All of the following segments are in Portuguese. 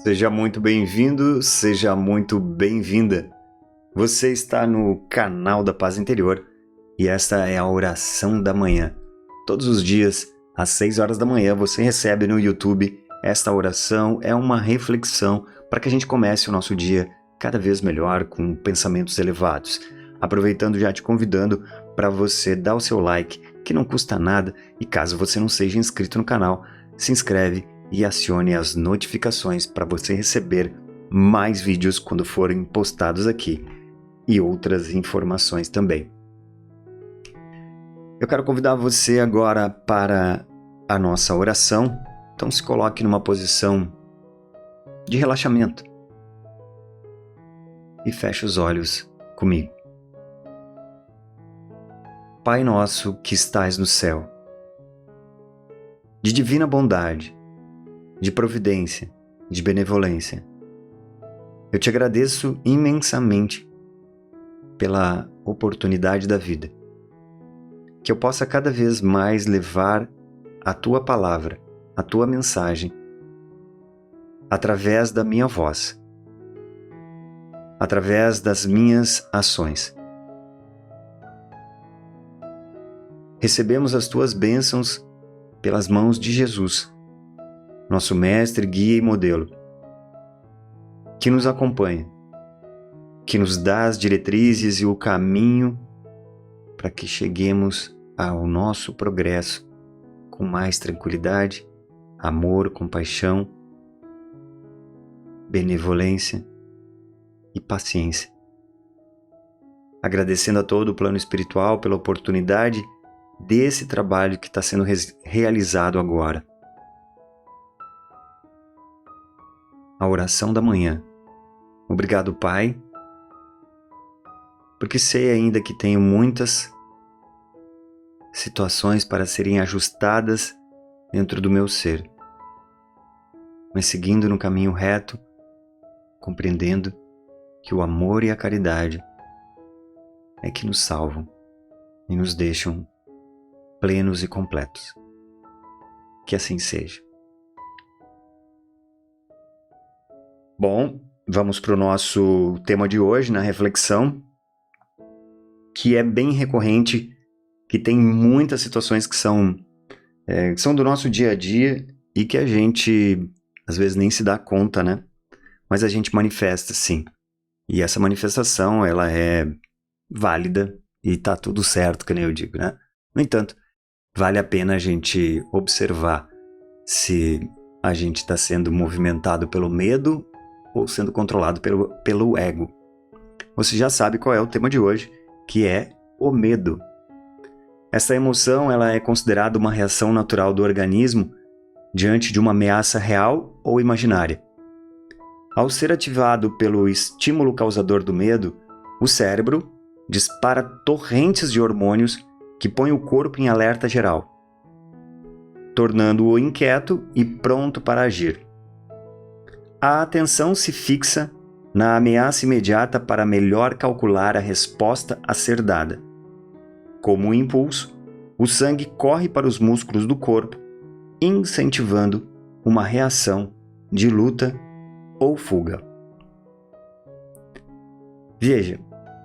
Seja muito bem-vindo, seja muito bem-vinda. Você está no canal da Paz Interior e esta é a oração da manhã. Todos os dias, às 6 horas da manhã, você recebe no YouTube esta oração. É uma reflexão para que a gente comece o nosso dia cada vez melhor, com pensamentos elevados. Aproveitando, já te convidando para você dar o seu like, que não custa nada, e caso você não seja inscrito no canal, se inscreve e acione as notificações para você receber mais vídeos quando forem postados aqui e outras informações também. Eu quero convidar você agora para a nossa oração. Então se coloque numa posição de relaxamento e feche os olhos comigo. Pai nosso que estais no céu, de divina bondade, de providência, de benevolência, eu te agradeço imensamente pela oportunidade da vida, que eu possa cada vez mais levar a tua palavra, a tua mensagem, através da minha voz, através das minhas ações. Recebemos as tuas bênçãos pelas mãos de Jesus, nosso mestre, guia e modelo, que nos acompanha, que nos dá as diretrizes e o caminho para que cheguemos ao nosso progresso com mais tranquilidade, amor, compaixão, benevolência e paciência. Agradecendo a todo o plano espiritual pela oportunidade desse trabalho que está sendo realizado agora. A oração da manhã. Obrigado, Pai, porque sei ainda que tenho muitas situações para serem ajustadas dentro do meu ser, mas seguindo no caminho reto, compreendendo que o amor e a caridade é que nos salvam e nos deixam plenos e completos. Que assim seja. Bom, vamos para o nosso tema de hoje, na reflexão, que é bem recorrente, que tem muitas situações que são do nosso dia a dia e que a gente, às vezes, nem se dá conta, né? Mas a gente manifesta, sim. E essa manifestação, ela é válida e tá tudo certo, que nem eu digo, né? No entanto, vale a pena a gente observar se a gente está sendo movimentado pelo medo ou sendo controlado pelo ego. Você já sabe qual é o tema de hoje, que é o medo. Essa emoção, ela é considerada uma reação natural do organismo diante de uma ameaça real ou imaginária. Ao ser ativado pelo estímulo causador do medo, o cérebro dispara torrentes de hormônios que põem o corpo em alerta geral, tornando-o inquieto e pronto para agir. A atenção se fixa na ameaça imediata para melhor calcular a resposta a ser dada. Como um impulso, o sangue corre para os músculos do corpo, incentivando uma reação de luta ou fuga. Veja,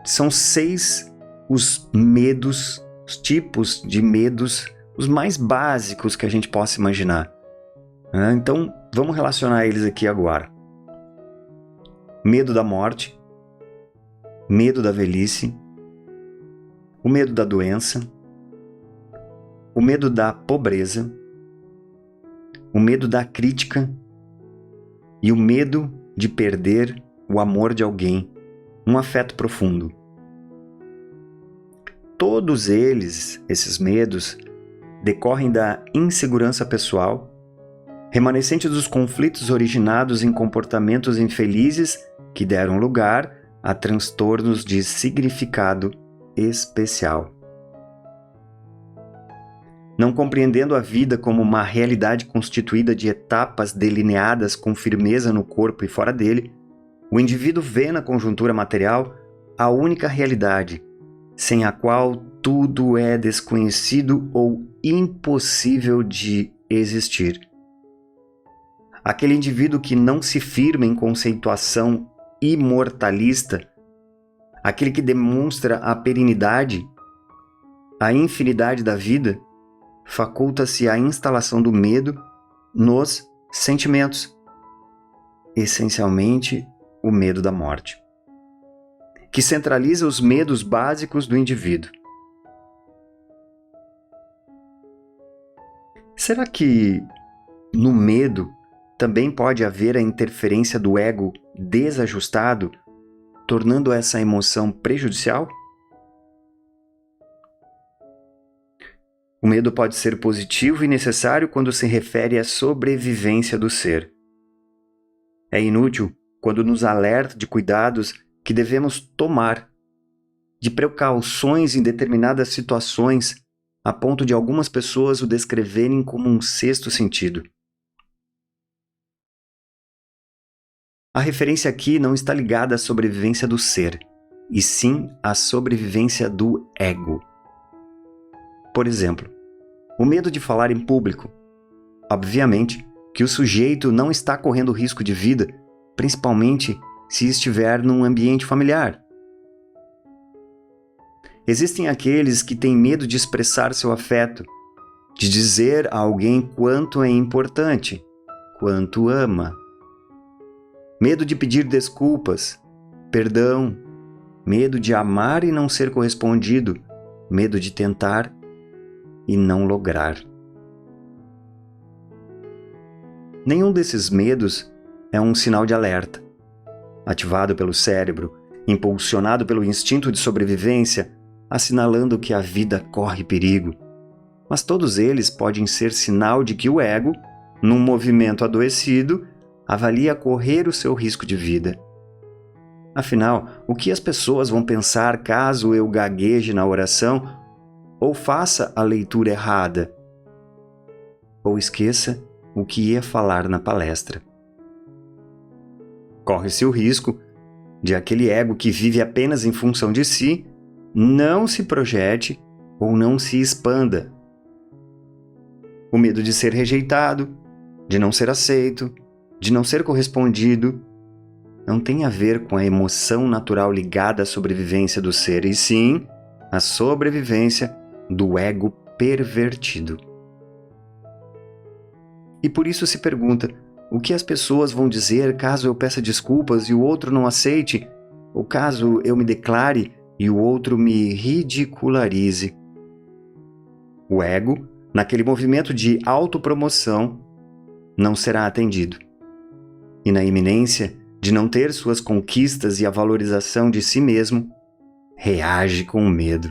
são 6 os medos, os tipos de medos, os mais básicos que a gente possa imaginar. Então, vamos relacionar eles aqui agora. Medo da morte, medo da velhice, o medo da doença, o medo da pobreza, o medo da crítica e o medo de perder o amor de alguém, um afeto profundo. Todos esses medos, decorrem da insegurança pessoal, remanescente dos conflitos originados em comportamentos infelizes que deram lugar a transtornos de significado especial. Não compreendendo a vida como uma realidade constituída de etapas delineadas com firmeza no corpo e fora dele, o indivíduo vê na conjuntura material a única realidade, sem a qual tudo é desconhecido ou impossível de existir. aquele indivíduo que não se firma em conceituação imortalista, aquele que demonstra a perenidade, a infinidade da vida, faculta-se a instalação do medo nos sentimentos, essencialmente o medo da morte, que centraliza os medos básicos do indivíduo. Será que no medo também pode haver a interferência do ego desajustado, tornando essa emoção prejudicial? O medo pode ser positivo e necessário quando se refere à sobrevivência do ser. É inútil quando nos alerta de cuidados que devemos tomar, de precauções em determinadas situações, a ponto de algumas pessoas o descreverem como um sexto sentido. A referência aqui não está ligada à sobrevivência do ser, e sim à sobrevivência do ego. Por exemplo, o medo de falar em público. Obviamente que o sujeito não está correndo risco de vida, principalmente se estiver num ambiente familiar. Existem aqueles que têm medo de expressar seu afeto, de dizer a alguém quanto é importante, quanto ama. Medo de pedir desculpas, perdão, medo de amar e não ser correspondido, medo de tentar e não lograr. Nenhum desses medos é um sinal de alerta. Ativado pelo cérebro, impulsionado pelo instinto de sobrevivência, assinalando que a vida corre perigo. Mas todos eles podem ser sinal de que o ego, num movimento adoecido, avalia correr o seu risco de vida. Afinal, o que as pessoas vão pensar caso eu gagueje na oração ou faça a leitura errada? Ou esqueça o que ia falar na palestra? Corre-se o risco de aquele ego que vive apenas em função de si não se projete ou não se expanda. O medo de ser rejeitado, de não ser aceito, de não ser correspondido, não tem a ver com a emoção natural ligada à sobrevivência do ser, e sim a sobrevivência do ego pervertido. E por isso se pergunta, o que as pessoas vão dizer caso eu peça desculpas e o outro não aceite, ou caso eu me declare e o outro me ridicularize? O ego, naquele movimento de autopromoção, não será atendido. E na iminência de não ter suas conquistas e a valorização de si mesmo, reage com medo.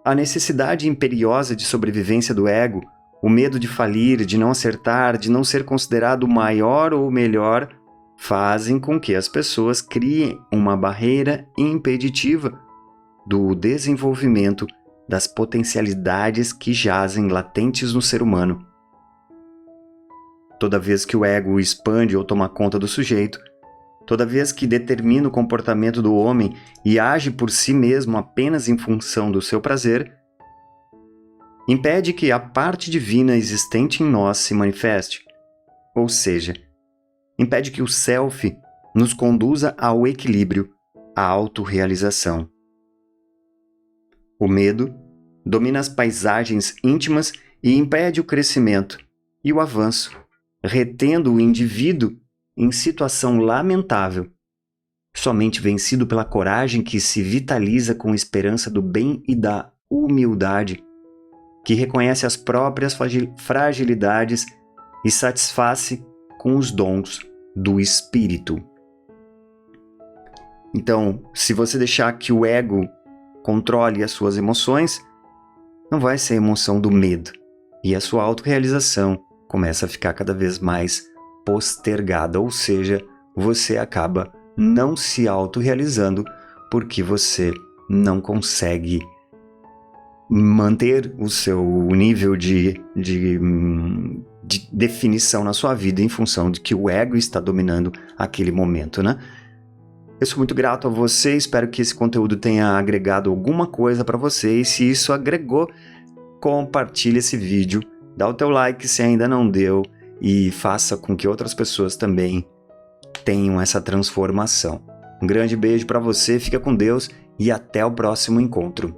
A necessidade imperiosa de sobrevivência do ego, o medo de falir, de não acertar, de não ser considerado maior ou melhor, fazem com que as pessoas criem uma barreira impeditiva do desenvolvimento das potencialidades que jazem latentes no ser humano. Toda vez que o ego expande ou toma conta do sujeito, toda vez que determina o comportamento do homem e age por si mesmo apenas em função do seu prazer, impede que a parte divina existente em nós se manifeste, ou seja, impede que o self nos conduza ao equilíbrio, à autorrealização. O medo domina as paisagens íntimas e impede o crescimento e o avanço, retendo o indivíduo em situação lamentável, somente vencido pela coragem que se vitaliza com esperança do bem e da humildade, que reconhece as próprias fragilidades e satisfaz-se com os dons do espírito. Então, se você deixar que o ego controle as suas emoções, não vai ser a emoção do medo, e a sua autorrealização começa a ficar cada vez mais postergada, ou seja, você acaba não se autorrealizando porque você não consegue manter o seu nível de definição na sua vida em função de que o ego está dominando aquele momento, né? Eu sou muito grato a você, espero que esse conteúdo tenha agregado alguma coisa para você, e se isso agregou, compartilhe esse vídeo, dá o teu like se ainda não deu e faça com que outras pessoas também tenham essa transformação. Um grande beijo para você, fica com Deus e até o próximo encontro.